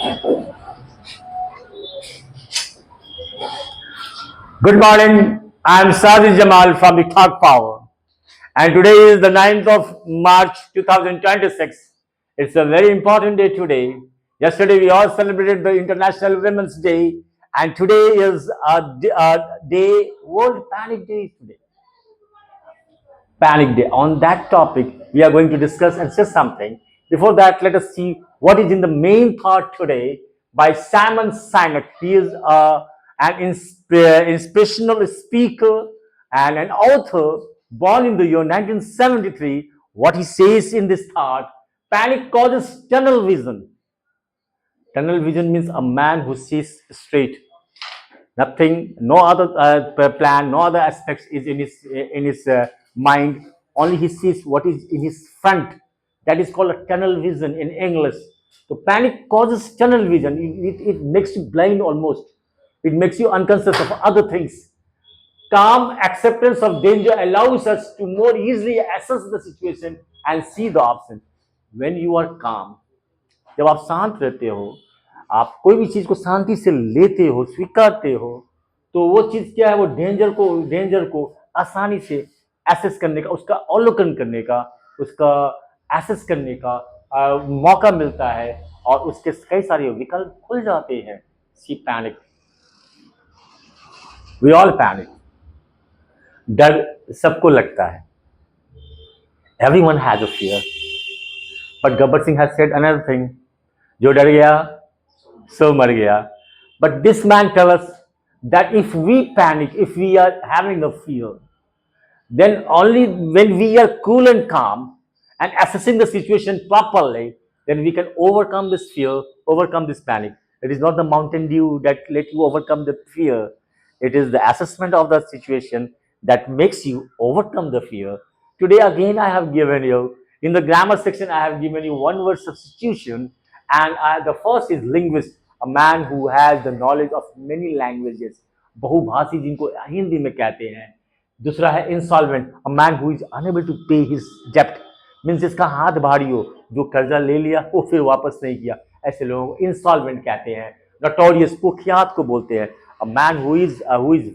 Good morning. I am Sadi Jamal from the Thought Power, and today is the 9th of March 2026. It's a very important day today. Yesterday, we all celebrated the International Women's Day, and today is a day, World Panic Day today. Panic Day. On that topic, we are going to discuss and say something. Before that, let us see what is in the main thought today by Simon Sinek. He is an inspirational speaker and an author born in the year 1973. What he says in this thought, panic causes tunnel vision. Tunnel vision means a man who sees straight. Nothing, no other plan, no other aspects is in his mind. Only he sees what is in his front. That is called a tunnel vision in English. So panic causes tunnel vision. It makes you blind almost. It makes you unconscious of other things. Calm acceptance of danger allows us to more easily assess the situation and see the option. When you are calm, जब आप शांत रहते हो, आप कोई भी चीज को शांति से लेते हो, स्वीकारते हो, तो वो चीज क्या है, वो डेंजर को आसानी से एसेस करने का, उसका अवलोकन करने का, उसका एसेस करने का मौका मिलता है और उसके कई सारे विकल्प खुल जाते हैं. सी पैनिक, वी ऑल पैनिक. डर सबको लगता है. Everyone has a fear. But Gabbar Singh has said another thing, जो डर गया सो मर गया. But this man tells us that if we panic, if we are having a fear, then only when we are cool and calm and assessing the situation properly, then we can overcome this fear, overcome this panic. It is not the Mountain Dew that let you overcome the fear. It is the assessment of the situation that makes you overcome the fear. Today again I have given you, in the grammar section I have given you one word substitution, and the first is linguist, a man who has the knowledge of many languages, बहुभाषी जिनको हिंदी में कहते हैं. दूसरा है insolvent, a man who is unable to pay his डेप्ट, means जिसका हाथ भारी हो, जो कर्जा ले लिया वो फिर वापस नहीं किया, ऐसे लोगों को इंसॉल्वेंट कहते हैं. नोटोरियस, कुख्यात को बोलते हैं. अ man who is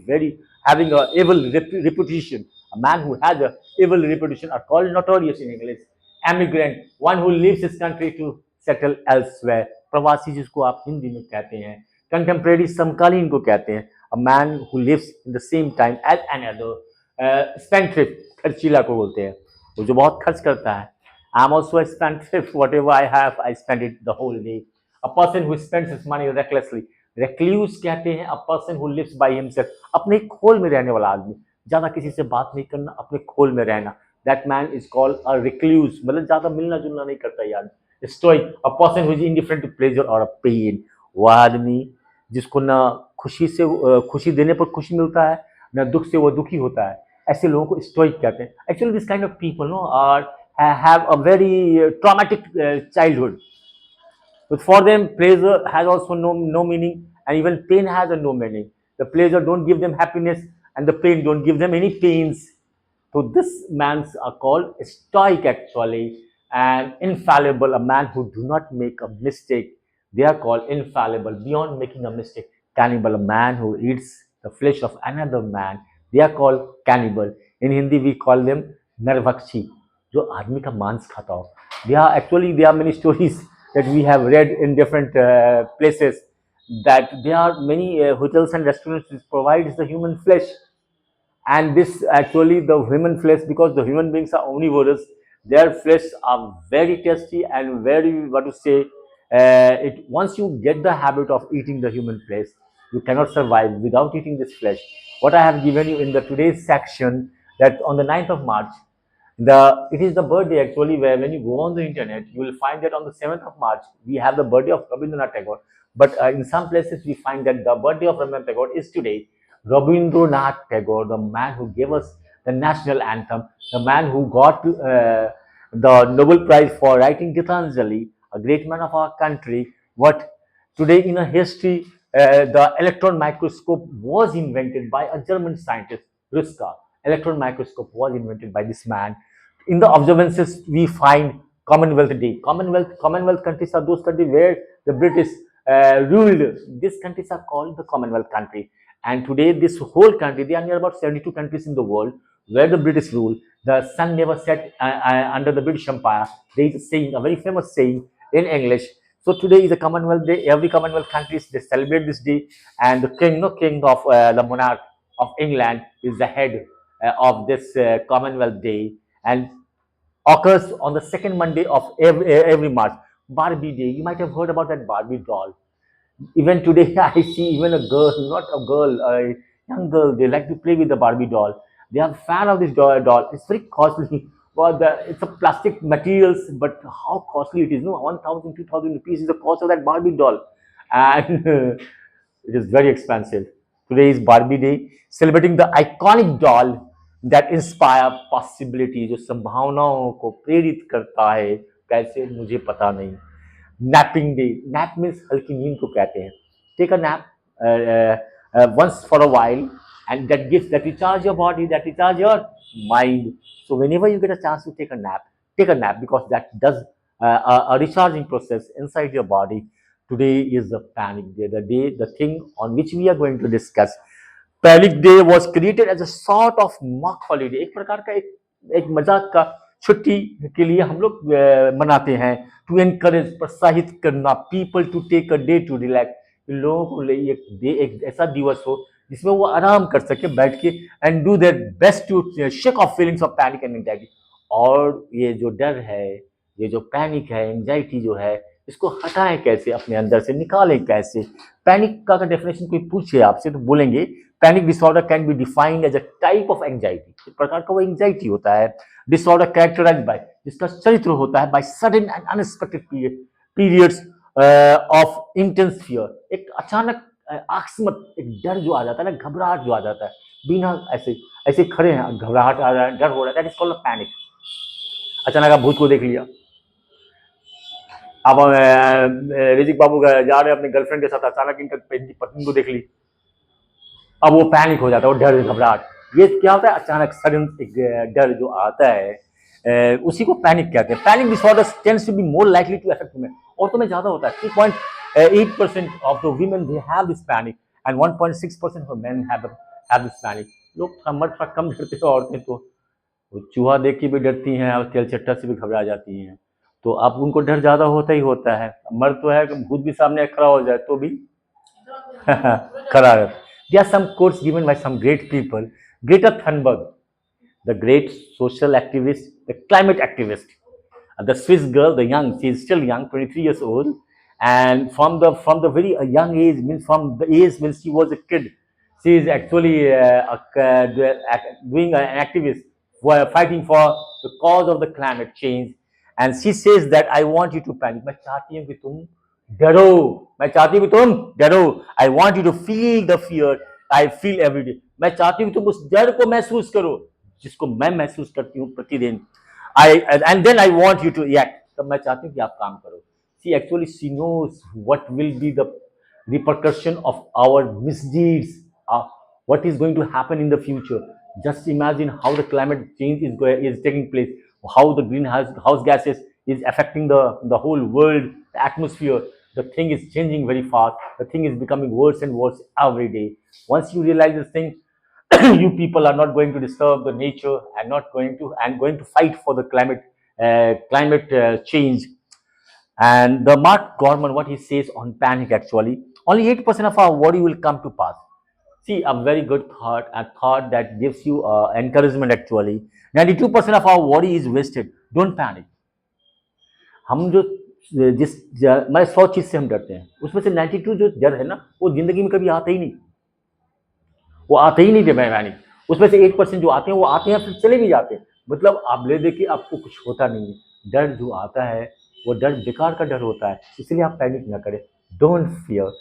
very having a evil reputation, a man who has a evil reputation are called notorious in English. Emigrant, one who leaves his country to settle elsewhere, प्रवासी जिसको आप हिंदी में कहते हैं. कंटेम्प्रेरी, समकालीन को कहते हैं. A man who lives in the same time as another. Spendthrift, खर्चीला को बोलते हैं, वो जो बहुत खर्च करता है. I'm also a spendthrift. Whatever I have, I spend it the whole day. A person who spends his money recklessly. Recluse कहते हैं, a person who lives by himself. अपने खोल में रहने वाला आदमी, ज्यादा किसी से बात नहीं करना, अपने खोल में रहना. That man is called a recluse. मतलब ज्यादा मिलना जुलना नहीं करता ये आदमी. Stoic, a person who is indifferent to pleasure or a pain. वह आदमी जिसको ना खुशी देने पर खुशी मिलता है, ना दुख से वो दुखी होता है, ऐसे लोगों को स्टोइक कहते हैं. Actually this kind of people no are have a very traumatic childhood. But for them, pleasure has also no meaning, and even pain has a no meaning. The pleasure don't give them happiness, and the pain don't give them any pains. So this man's are called stoic actually, and infallible, a man who do not make a mistake. They are called infallible, beyond making a mistake. Cannibal, a man who eats the flesh of another man. They are called cannibal. In Hindi, we call them narvakshi, जो आदमी का मांस खाता हो. There are many stories that we have read in different places, that there are many hotels and restaurants which provides the human flesh, and this actually the human flesh, because the human beings are omnivorous, their flesh are very tasty and very, what to say, it once you get the habit of eating the human flesh, you cannot survive without eating this flesh. What I have given you in the today's section, that on the 9th of March, it is the birthday actually, where when you go on the internet, you will find that on the 7th of March, we have the birthday of Rabindranath Tagore. But in some places, we find that the birthday of Rabindranath Tagore is today. Rabindranath Tagore, the man who gave us the national anthem, the man who got the Nobel Prize for writing Gitanjali, a great man of our country. What today in a history, the electron microscope was invented by a German scientist, Ruska. Electron microscope was invented by this man. In the observances, we find Commonwealth Day. Commonwealth countries are those countries where the British ruled. These countries are called the Commonwealth country. And today, this whole country, there are near about 72 countries in the world where the British rule. The sun never set under the British Empire. There is a saying, a very famous saying in English. So today is a Commonwealth Day. Every Commonwealth countries they celebrate this day, and the king, no king of the monarch of England, is the head of this Commonwealth Day, and occurs on the second Monday of every March. Barbie Day. You might have heard about that Barbie doll. Even today, I see even a girl, not a girl, a young girl, they like to play with the Barbie doll. They are fan of this doll. It's very costly. Well, it's a plastic materials, but how costly it is. No, 1,000, 2,000 rupees is the cost of that Barbie doll. And it is very expensive. Today is Barbie Day, celebrating the iconic doll that inspire possibility, जो संभावनाओं को प्रेरित करता है, कैसे मुझे पता नहीं. Napping day. Nap means हल्की नींद को कहते हैं. Take a nap once for a while, and that recharge your body, that recharge your mind. So whenever you get a chance to take a nap because that does a recharging process inside your body. Today is the panic day, the thing on which we are going to discuss. Panic day was created as a sort of mock holiday. एक प्रकार का एक मजाक का छुट्टी के लिए हम लोग मनाते हैं. टू एनकरेज, प्रोत्साहित करना people to take a day to relax. लोगों को लिए एक ऐसा दिवस हो जिसमें वो आराम कर सके बैठ के and do their best to shake off feelings of panic and anxiety. और ये जो डर है, ये जो पैनिक है, एंजाइटी जो है, इसको हटाएं कैसे, अपने अंदर से निकालें कैसे. पैनिक का डेफिनेशन कोई पूछे आपसे तो बोलेंगे panic disorder can be defined as a type of anxiety. एक प्रकार का वो एंजाइटी होता है. डिसऑर्डर कैरेक्टराइज्ड बाय, जिसका चरित्र होता है by sudden and unexpected periods of intense fear. एक अचानक आकस्मिक एक डर जो आ जाता है ना, घबराहट जो आ जाता है बिना ऐसे ऐसे खड़े हैं, घबराहट आ रहा है, डर हो रहा है, दैट इज कॉल्ड पैनिक. अचानक आप भूत को देख लिया, अब रिजिक बाबू जा रहे हैं अपने गर्लफ्रेंड के साथ, अचानक इनका पत्नी को देख ली, अब वो पैनिक हो जाता है, वो डर घबराहट. ये क्या होता है, अचानक सडन एक डर जो आता है उसी को पैनिक कहते हैं. Panic disorder tends to be more likely to affect women. औरतों में ज्यादा होता है. 2.8% of the women they have this panic and 1.6% of men have this panic. लोग मर्द थोड़ा कम डरते हैं, औरतें तो चूहा देख के भी डरती हैं और तेलचट्टा से भी घबरा जाती हैं. तो अब उनको डर ज्यादा होता ही होता है. मर्द तो है कि भूत भी सामने खड़ा हो जाए तो भी खड़ा है. There are some quotes given by some great people. Greta Thunberg, the great social activist, the climate activist, the Swiss girl, the young, she is still young, 23 years old, and from the very young age, means from the age when she was a kid, she is actually doing an activist, fighting for the cause of the climate change, and she says that I want you to panic. मैं चाहती हूँ कि तुम डरो, मैं चाहती हूँ कि तुम डरो. I want you to feel the fear I feel every day. मैं चाहती हूँ कि तुम उस डर को महसूस करो जिसको मैं महसूस करती हूँ प्रतिदिन. And then I want you to act. तब मैं चाहती हूँ कि आप काम करो. She knows what will be the repercussion of our misdeeds, what is going to happen in the future. Just imagine how the climate change is taking place, how the greenhouse gases is affecting the whole world, the atmosphere. The thing is changing very fast. The thing is becoming worse and worse every day. Once you realize this thing, you people are not going to disturb the nature and going to fight for the climate change. And the Mark Gorman, what he says on panic, actually, only 8% of our worry will come to pass. See, a very good thought, a thought that gives you encouragement actually. 92% of our worry is wasted. Don't panic. हम जो मैं 100 चीज से हम डरते हैं, उसमें से 92 जो डर है ना, वो जिंदगी में कभी आता ही नहीं. वो आते ही नहीं थे पैनिक. उसमें से 8% जो आते हैं वो आते हैं फिर चले भी जाते हैं. मतलब आप ले दे के आपको कुछ होता नहीं है. डर जो आता है वो डर बेकार का डर होता है. इसलिए आप पैनिक ना करें. Don't fear.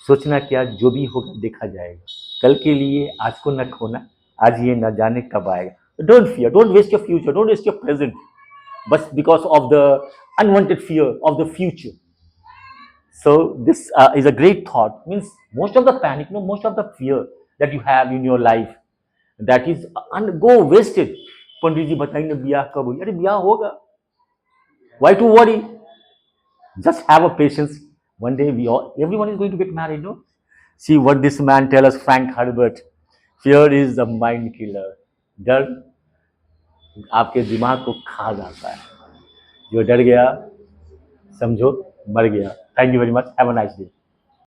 सोचना क्या, जो भी होगा देखा जाएगा. कल के लिए आज को न खोना, आज ये न जाने कब आएगा. Don't fear, don't waste your future, don't waste your present बस because of the unwanted fear of the future. So this is a great thought. Means most of the panic, most of the fear that you have in your life, that is go wasted. पंडित जी बताएंगे ब्याह कब होगा. अरे ब्याह होगा. Why to worry? Just have a patience. One day everyone is going to get married, no? See what this man tell us, Frank Herbert. Fear is the mind killer. डर आपके दिमाग को खा जाता है. जो डर गया समझो मर गया. Thank you very much. Have a nice day.